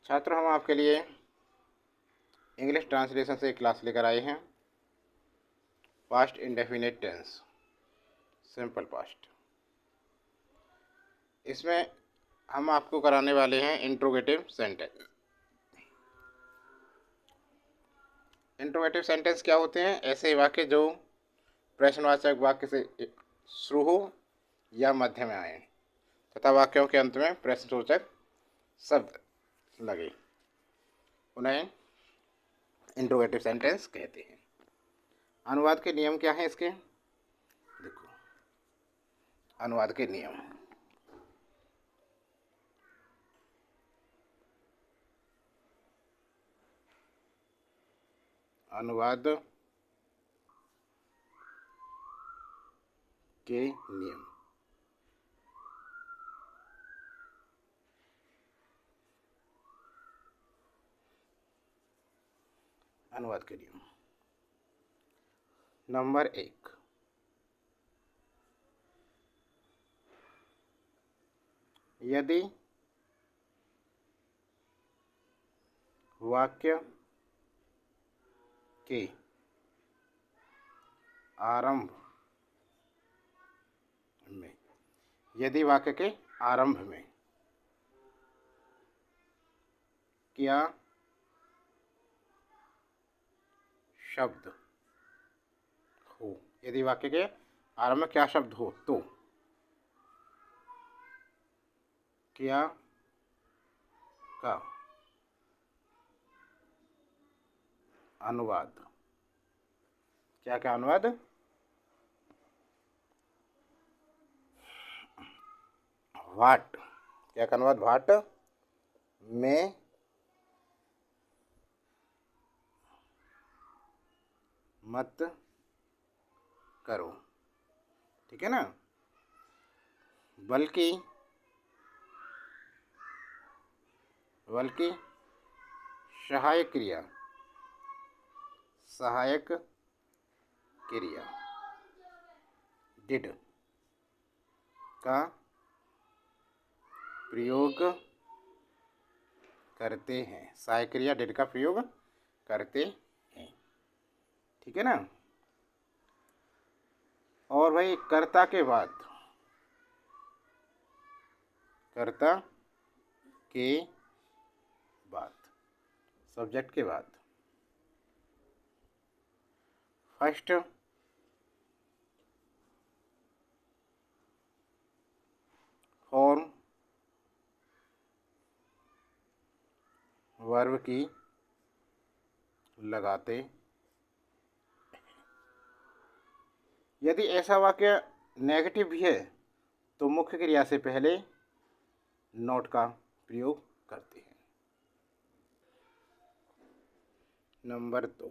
छात्रों, हम आपके लिए इंग्लिश ट्रांसलेशन से एक क्लास लेकर आए हैं। Past indefinite tense, simple past. इसमें हम आपको कराने वाले हैं इंट्रोगेटिव सेंटेंस। इंट्रोगेटिव सेंटेंस क्या होते हैं? ऐसे वाक्य जो प्रश्नवाचक वाक्य से शुरू हो या मध्य में आए तथा वाक्यों के अंत में प्रश्नसूचक शब्द लगे, उन्हें इंट्रोगेटिव सेंटेंस कहते हैं। अनुवाद के नियम क्या हैं इसके? देखो, अनुवाद के नियम। अनुवाद के नियम। अनुवाद के नियम नंबर 1, यदि वाक्य के आरंभ में, यदि वाक्य के आरंभ में क्या शब्द हो, यदि वाक्य के आरंभ में क्या शब्द हो तो क्या का अनुवाद, क्या का अनुवाद व्हाट, क्या का अनुवाद व्हाट में मत करो, ठीक है ना, बल्कि सहायक क्रिया, सहायक क्रिया डिड का प्रयोग करते हैं, सहायक क्रिया डिड का प्रयोग करते हैं, ठीक है ना। और भाई कर्ता के बाद, कर्ता के बाद, सब्जेक्ट के बाद फर्स्ट फॉर्म वर्ब की लगाते। यदि ऐसा वाक्य नेगेटिव भी है तो मुख्य क्रिया से पहले नॉट का प्रयोग करते हैं। नंबर 2,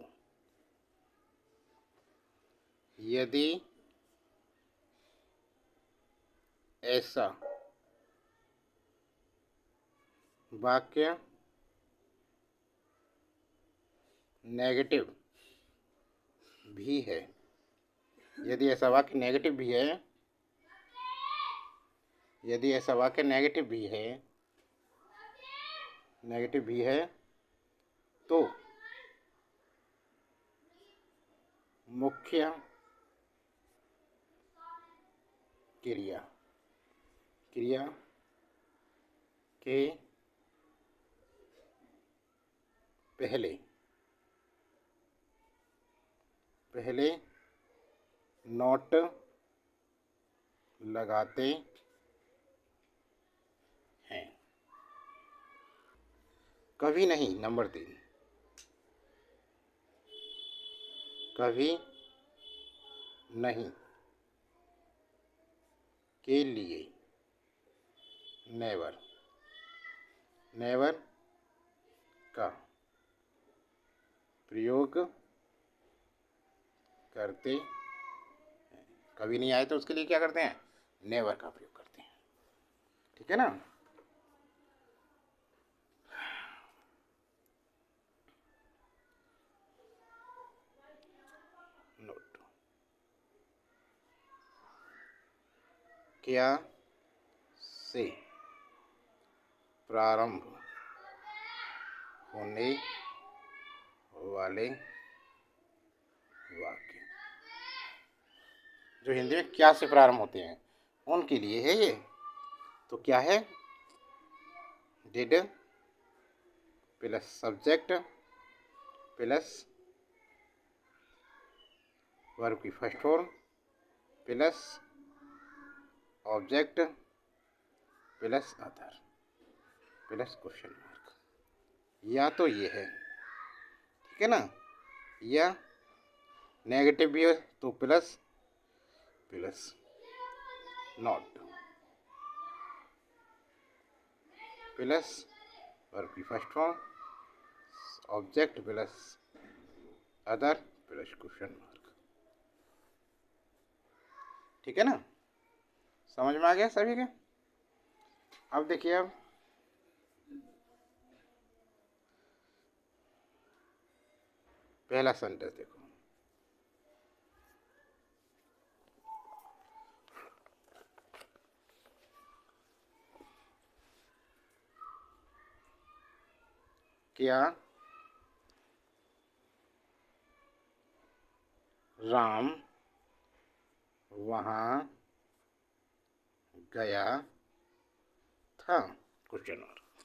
यदि ऐसा वाक्य नेगेटिव भी है, यदि ऐसा वाक्य नेगेटिव भी है, यदि ऐसा वाक्य नेगेटिव भी है तो मुख्य क्रिया के पहले नॉट लगाते हैं। कभी नहीं, नंबर 3, कभी नहीं के लिए नेवर का प्रयोग करते हैं। कभी नहीं आए तो उसके लिए क्या करते हैं? नेवर का प्रयोग करते हैं, ठीक है ना। नोट, क्या से प्रारंभ होने वाले वाक्य जो हिंदी में क्या से प्रारंभ होते हैं उनके लिए है ये। तो क्या है, did plus subject plus verb की first form plus object plus other plus question mark. या तो ये है, ठीक है ना, या नेगेटिव भी है तो plus plus not plus verb की first form object plus other plus question mark. ठीक है ना, समझ में आ गया सभी के। अब देखिए, अब पहला सेंटेंस देखो, क्या राम वहाँ गया था, क्वेश्चन मार्क।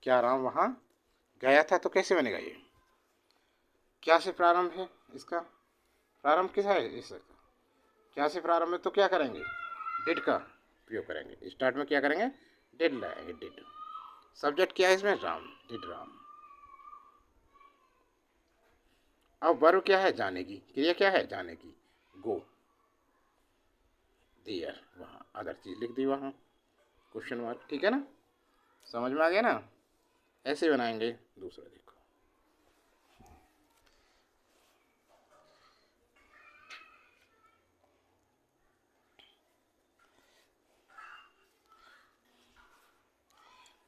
क्या राम वहाँ गया था, तो कैसे बनेगा ये, क्या से प्रारंभ है, इसका प्रारंभ किसा है, इसका क्या से प्रारंभ है, तो क्या करेंगे, डिड का उपयोग करेंगे। स्टार्ट में क्या करेंगे, डिड लाएंगे, डिड। सब्जेक्ट क्या है इसमें, राम, डिड राम। अब वर्ब क्या है, जाने की, क्रिया क्या है, जाने की, गो देयर, वहाँ अदर चीज लिख दी वहाँ, क्वेश्चन मार्क। ठीक है ना, समझ में आ गया ना। ऐसे बनाएंगे दूसरा, देखो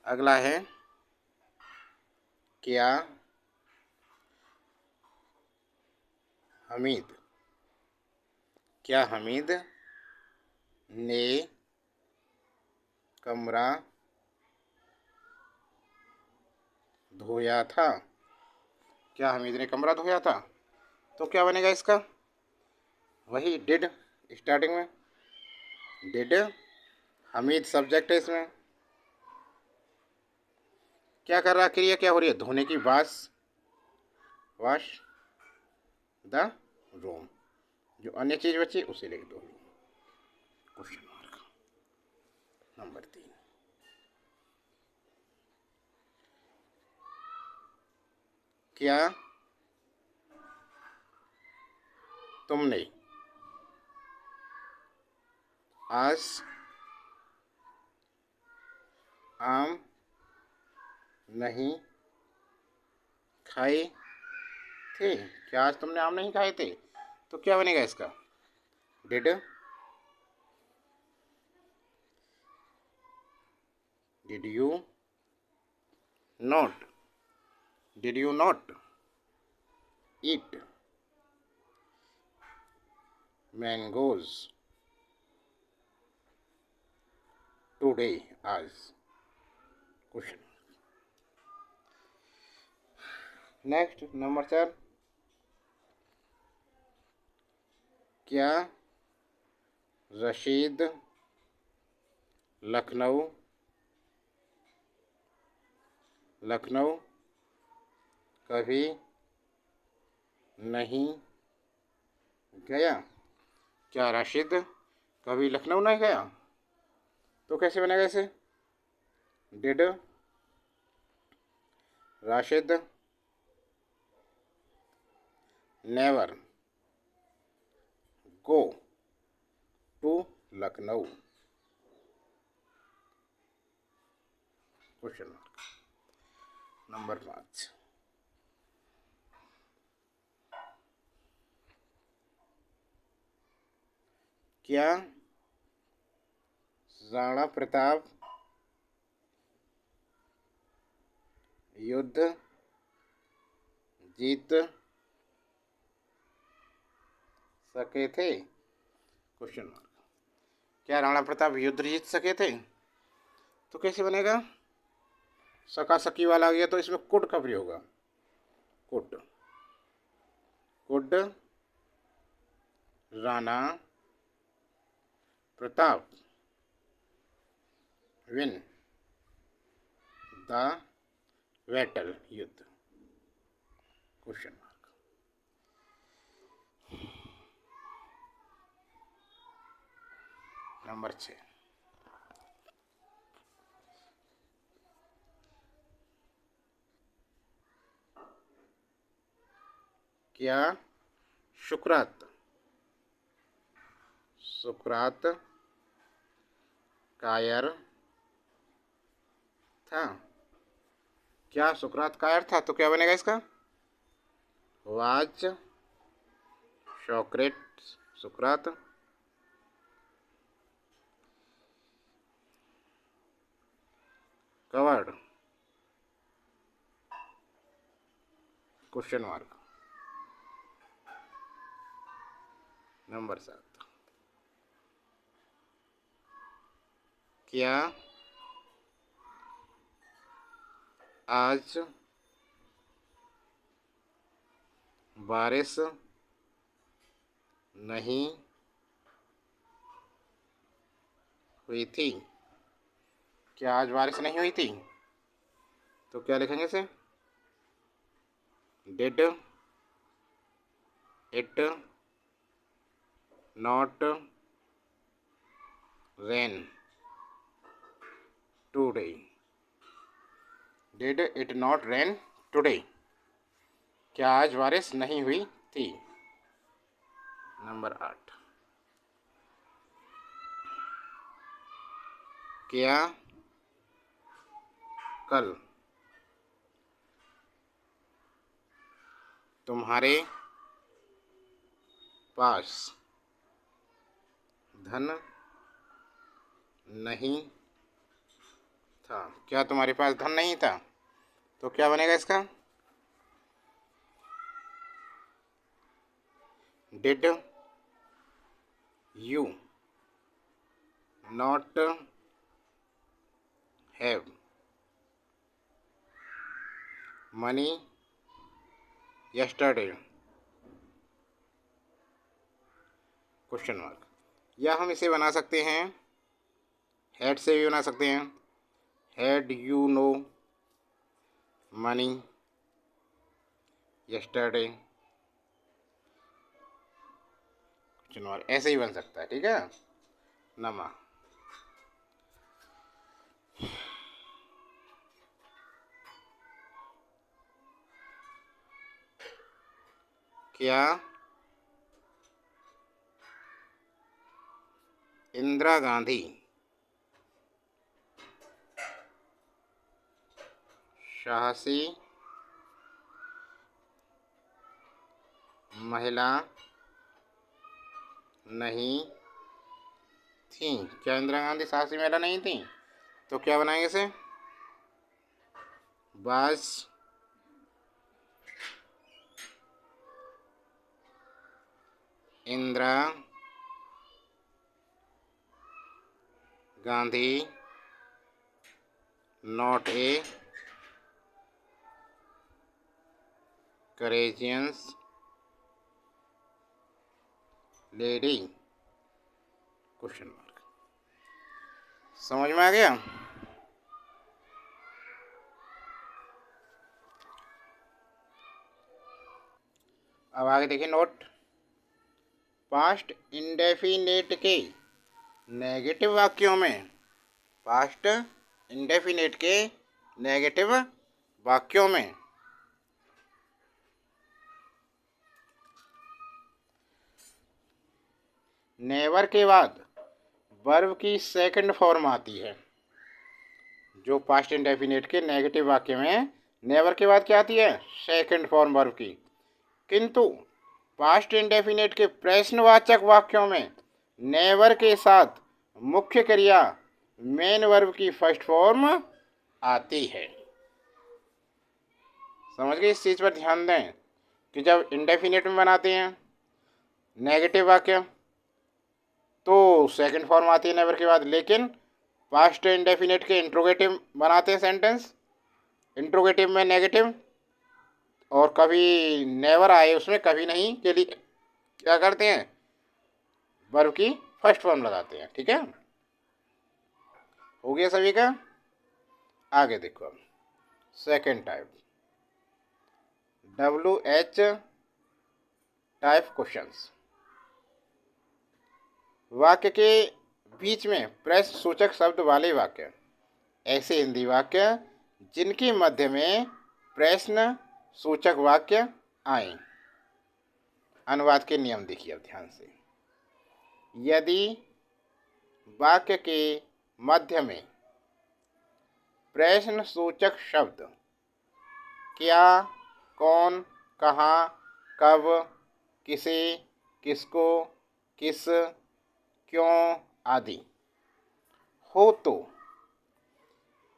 अगला है, क्या हमीद, क्या हमीद ने कमरा धोया था, क्या हमीद ने कमरा धोया था, तो क्या बनेगा इसका, वही डिड, स्टार्टिंग में डिड, हमीद सब्जेक्ट है इसमें, क्या कर रहा, क्रिया क्या हो रही है, धोने की, वॉश द रूम, जो अन्य चीज बची उसे लिख दो, क्वेश्चन मार्क। नंबर 3, क्या तुमने आज आम नहीं खाए थे, क्या आज तुमने आम नहीं खाए थे, तो क्या बनेगा इसका, did you not, did you not eat mangoes today, आज, क्वेश्चन। नेक्स्ट नंबर 4, क्या रशीद लखनऊ कभी नहीं गया, क्या राशिद कभी लखनऊ नहीं गया, तो कैसे बनेगा इसे, did Rashid never go to Lucknow, question mark. Number 5, क्या राणा प्रताप युद्ध जीत सके थे, क्वेश्चन मार्क। क्या राणा प्रताप युद्ध जीत सके थे, तो कैसे बनेगा, सका सकी वाला आ गया तो इसमें कुड का प्रयोग होगा। Could, could Rana Pratap win the battle, युद्ध। Question mark. नंबर 6, क्या सुकरात कायर था? क्या सुकरात कायर था? तो क्या बनेगा इसका? Was Socrates Sukrat covered? Question mark. Number 7, क्या आज बारिश नहीं हुई थी? क्या आज बारिश नहीं हुई थी? तो क्या लिखेंगे इसे? Did it not rain today? Did it not rain today? क्या आज बारिश नहीं हुई थी? नंबर 8, क्या कल तुम्हारे पास धन नहीं था? क्या तुम्हारे पास धन नहीं था? तो क्या बनेगा इसका? Did you not have money yesterday? Question mark. या हम इसे बना सकते हैं, हैड से भी बना सकते हैं। Had you know money yesterday? Question mark ऐसे ही बन सकता है, ठीक है। नमा, क्या इंदिरा गांधी साहसी महिला नहीं थी? क्या इंदिरा गांधी साहसी महिला नहीं थी? तो क्या बनाएंगे इसे? Was Indira Gandhi not a courageous lady? Question mark. समझ में आ गया? अब आगे देखिए नोट। पास्ट इंडेफिनेट के नेगेटिव वाक्यों में, पास्ट इंडेफिनेट के नेगेटिव वाक्यों में नेवर के बाद वर्ब की सेकंड फॉर्म आती है। जो पास्ट इंडेफिनेट के नेगेटिव वाक्य में नेवर के बाद क्या आती है? सेकंड फॉर्म वर्ब की। किंतु पास्ट इंडेफिनेट के प्रश्नवाचक वाक्यों में नेवर के साथ मुख्य क्रिया मेन वर्ब की फर्स्ट फॉर्म आती है। समझ गए? इस चीज़ पर ध्यान दें कि जब इंडेफिनेट में बनाते हैं नेगेटिव वाक्य तो सेकंड फॉर्म आती है नेवर के बाद, लेकिन पास्ट इंडेफिनेट के इंट्रोगेटिव बनाते हैं सेंटेंस इंट्रोगेटिव में नेगेटिव और कभी नेवर आए उसमें कभी नहीं के लिए क्या करते हैं, वर्ब की फर्स्ट फॉर्म लगाते हैं। ठीक है, हो गया सभी का। आगे देखो अब second type, WH type questions. वाक्य के बीच में प्रश्न सूचक शब्द वाले वाक्य, ऐसे हिंदी वाक्य जिनके मध्य में प्रश्न सूचक वाक्य आए। अनुवाद के नियम देखिए अब ध्यान से। यदि वाक्य के मध्य में प्रश्न सूचक शब्द क्या, कौन, कहाँ, कब, किसे, किसको, किस, क्यों आदि हो तो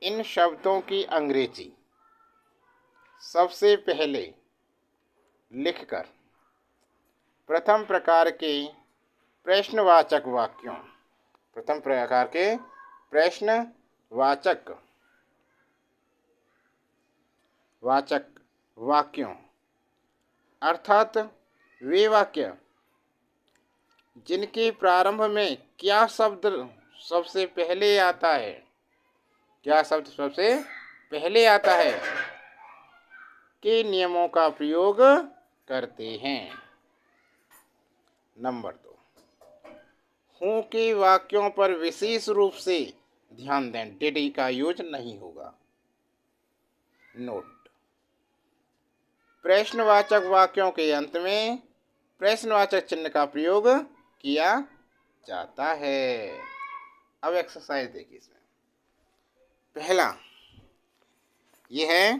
इन शब्दों की अंग्रेजी सबसे पहले लिखकर प्रथम प्रकार के प्रश्नवाचक वाक्यों, प्रथम प्रकार के प्रश्नवाचक वाक्यों अर्थात वे वाक्य जिनके प्रारंभ में क्या शब्द सबसे पहले आता है, क्या शब्द सबसे पहले आता है के नियमों का प्रयोग करते हैं। नंबर 2, हूँ के वाक्यों पर विशेष रूप से ध्यान दें, डिड का यूज नहीं होगा। नोट, प्रश्नवाचक वाक्यों के अंत में प्रश्नवाचक चिन्ह का प्रयोग किया जाता है। अब एक्सरसाइज देखिए इसमें। पहला यह है,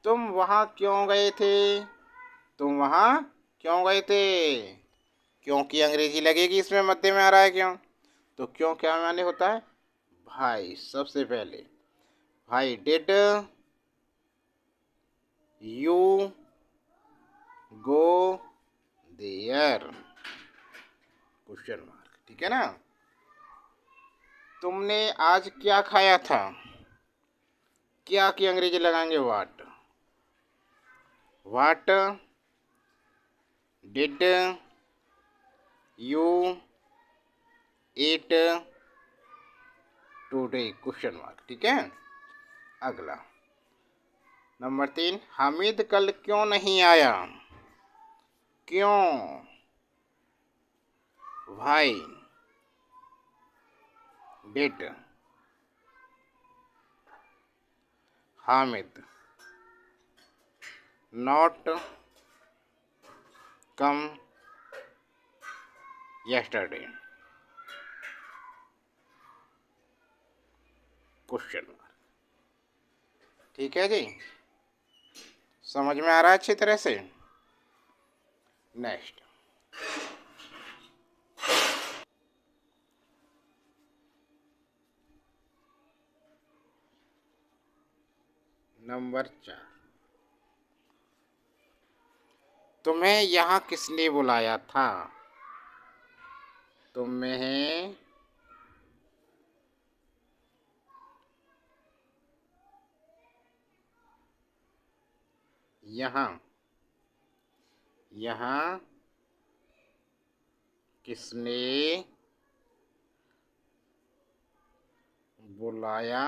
तुम वहाँ क्यों गए थे, तुम वहाँ क्यों गए थे। क्यों की अंग्रेजी लगेगी, इसमें मध्य में आ रहा है क्यों, तो क्यों क्या माने होता है भाई। सबसे पहले भाई, did you go there, question mark. ठीक है ना। तुमने आज क्या खाया था, क्या की अंग्रेजी लगाएंगे what. What did you eat today, question mark. ठीक है। अगला नंबर 3, हामिद कल क्यों नहीं आया। क्यों भाई, did Hamid not come yesterday, question mark. ठीक है जी, समझ में आ रहा है अच्छी तरह से। नेक्स्ट नंबर 4, तुम्हें यहाँ किसने बुलाया था। तुम्हें यहाँ किसने बुलाया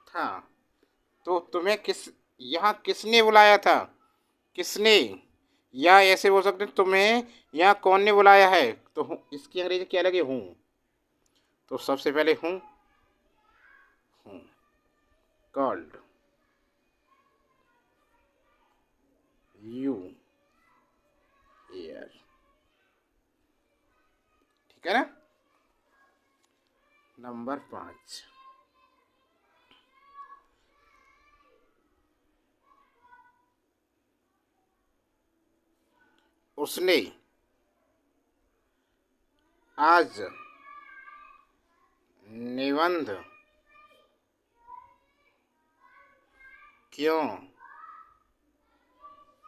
था। तो तुम्हें यहाँ किसने बुलाया था, किसने, या ऐसे बोल सकते हैं तुम्हें यहाँ कौन ने बुलाया है, तो इसकी अंग्रेजी क्या लगे, हूँ। तो सबसे पहले हूँ कॉल्ड यू हियर। ठीक है ना। नंबर 5, उसने आज निबंध क्यों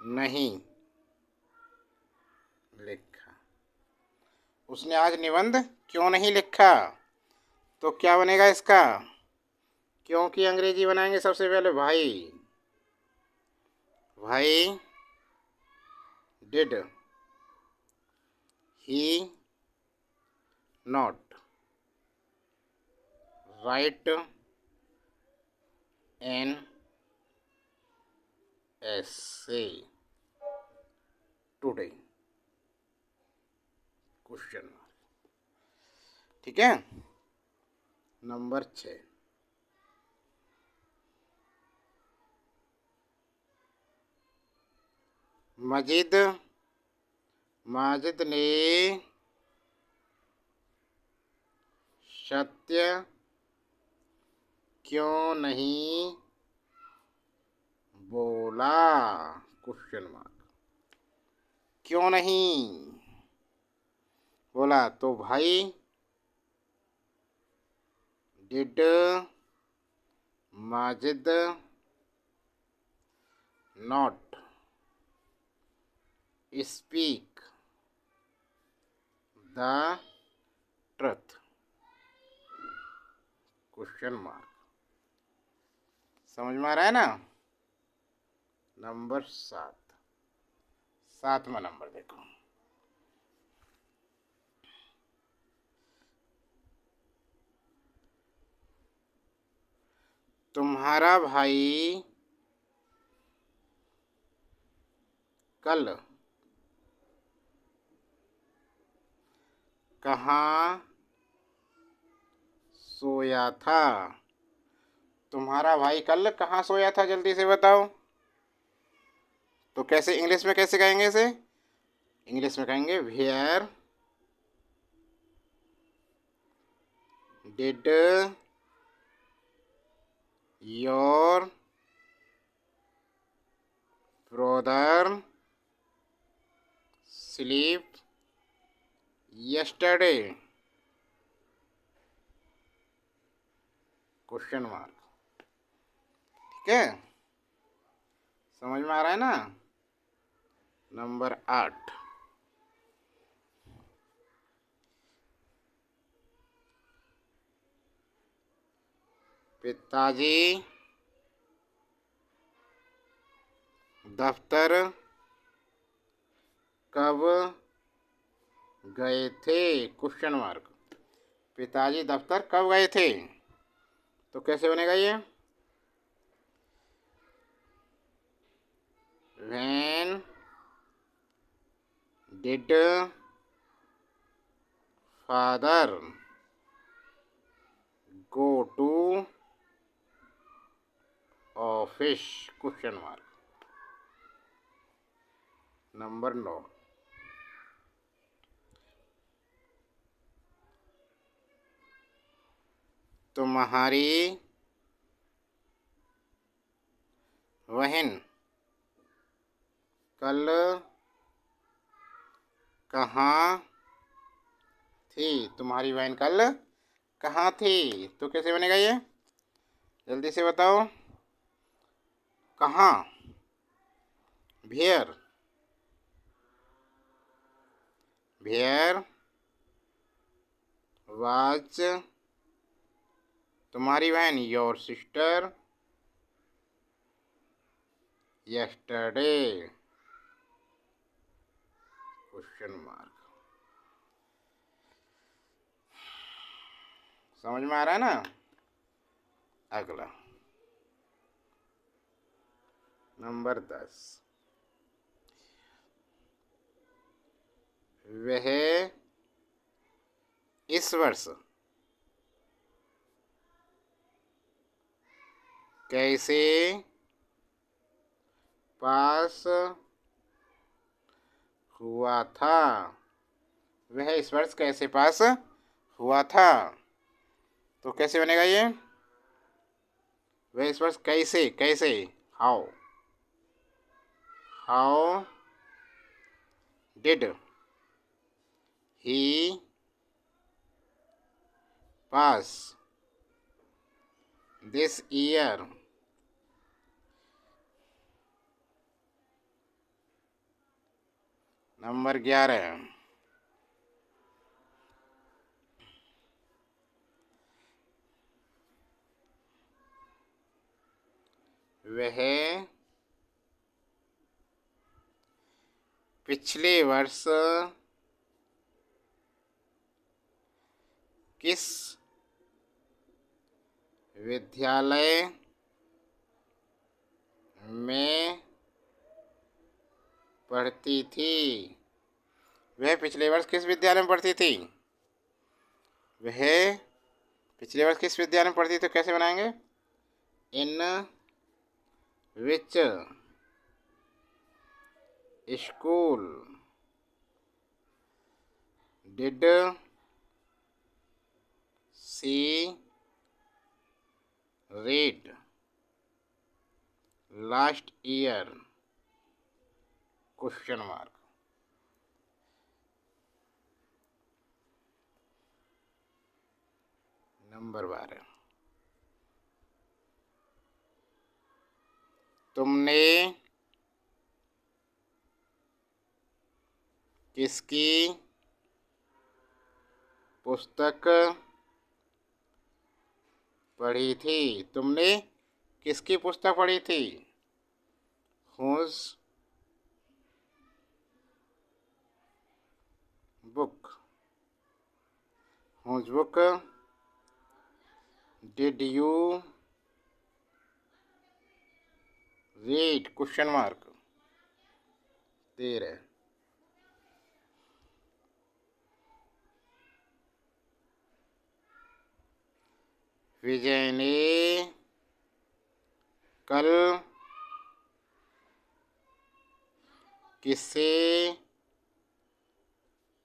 नहीं लिखा। उसने आज निबंध क्यों नहीं लिखा, तो क्या बनेगा इसका, क्योंकि अंग्रेजी बनाएंगे सबसे पहले भाई। भाई did he not write an essay today, question. ठीक है। नंबर 6, माजिद ने सत्य क्यों नहीं बोला, क्वेश्चन मार्क। क्यों नहीं बोला? तो भाई did Majid not speak the truth, question mark. समझ में आ रहा है ना? नंबर 7, 7वां नंबर देखो। तुम्हारा भाई कल कहाँ सोया था? तुम्हारा भाई कल कहाँ सोया था, जल्दी से बताओ। तो कैसे इंग्लिश में कैसे कहेंगे इसे? इंग्लिश में कहेंगे where did your brother sleep yesterday, question mark. ठीक है, समझ में आ रहा है ना? नंबर 8, पिताजी दफ्तर कब गए थे, क्वेश्चन मार्क। पिताजी दफ्तर कब गए थे? तो कैसे बनेगा ये? When did father go to office, question mark. Number 9, तुम्हारी बहन कल कहाँ थी? तुम्हारी बहन कल कहाँ थी? तो कैसे बनेगा ये? जल्दी से बताओ। कहाँ? वेयर, वेयर वाज तुम्हारी बहन your sister yesterday, question mark. समझ में आ रहा है ना? अगला नंबर 10, वह इस वर्ष कैसे पास हुआ था? वह इस वर्ष कैसे पास हुआ था? तो कैसे बनेगा ये? वह इस वर्ष कैसे, कैसे, how, how did he pass this year, number 11, वह पिछले वर्ष किस विद्यालय में पढ़ती थी। वह पिछले वर्ष किस विद्यालय में पढ़ती थी। वह पिछले वर्ष किस विद्यालय में पढ़ती थी तो कैसे बनाएंगे, in which school did she read last year, question mark. Number 12, तुमने किसकी पुस्तक पढ़ी थी। तुमने किसकी पुस्तक पढ़ी थी, whose book, whose book did you read, question mark. 13, Vijay ने कल किसे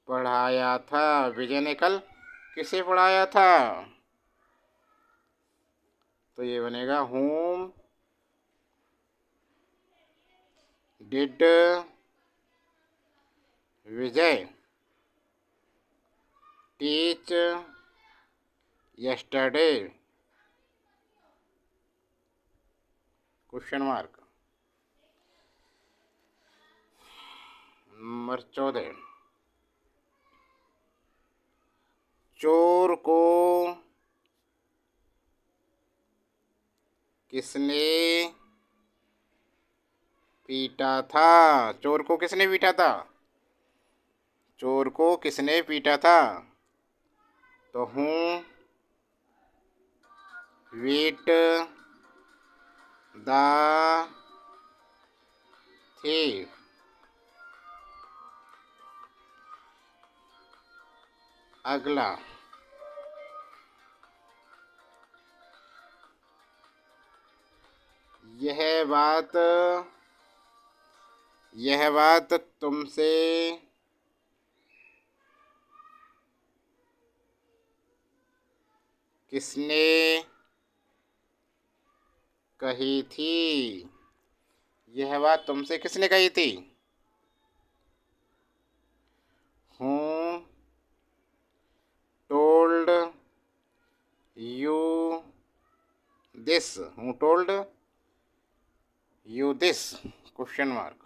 पढ़ाया था। विजय ने कल किसे पढ़ाया था तो ये बनेगा whom did Vijay teach yesterday, question mark. Number 14, चोर को किसने पीटा था। चोर को किसने पीटा था, चोर को किसने पीटा था तो हूँ वीट द थीफ। अगला, यह बात तुमसे किसने कही थी। यह बात तुमसे किसने कही थी, हूँ टोल्ड यू दिस, हूँ told you this, question mark.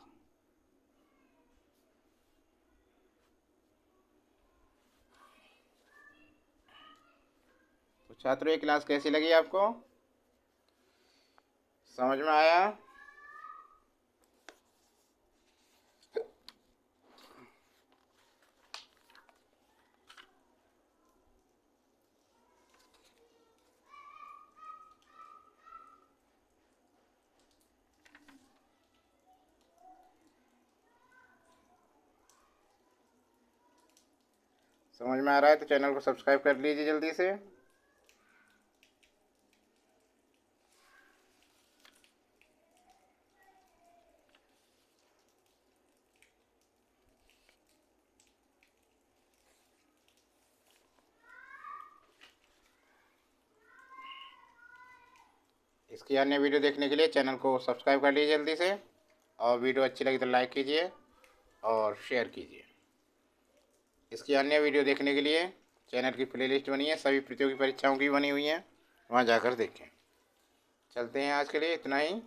तो छात्रों ये क्लास कैसी लगी आपको, समझ में आया। समझ में आ रहा है तो चैनल को सब्सक्राइब कर लीजिए जल्दी से। इसकी अन्य वीडियो देखने के लिए चैनल को सब्सक्राइब कर लीजिए जल्दी से, और वीडियो अच्छी लगी तो लाइक कीजिए और शेयर कीजिए। इसकी अन्य वीडियो देखने के लिए चैनल की प्लेलिस्ट बनी है, सभी प्रतियोगी परीक्षाओं की बनी हुई हैं, वहाँ जाकर देखें। चलते हैं, आज के लिए इतना ही।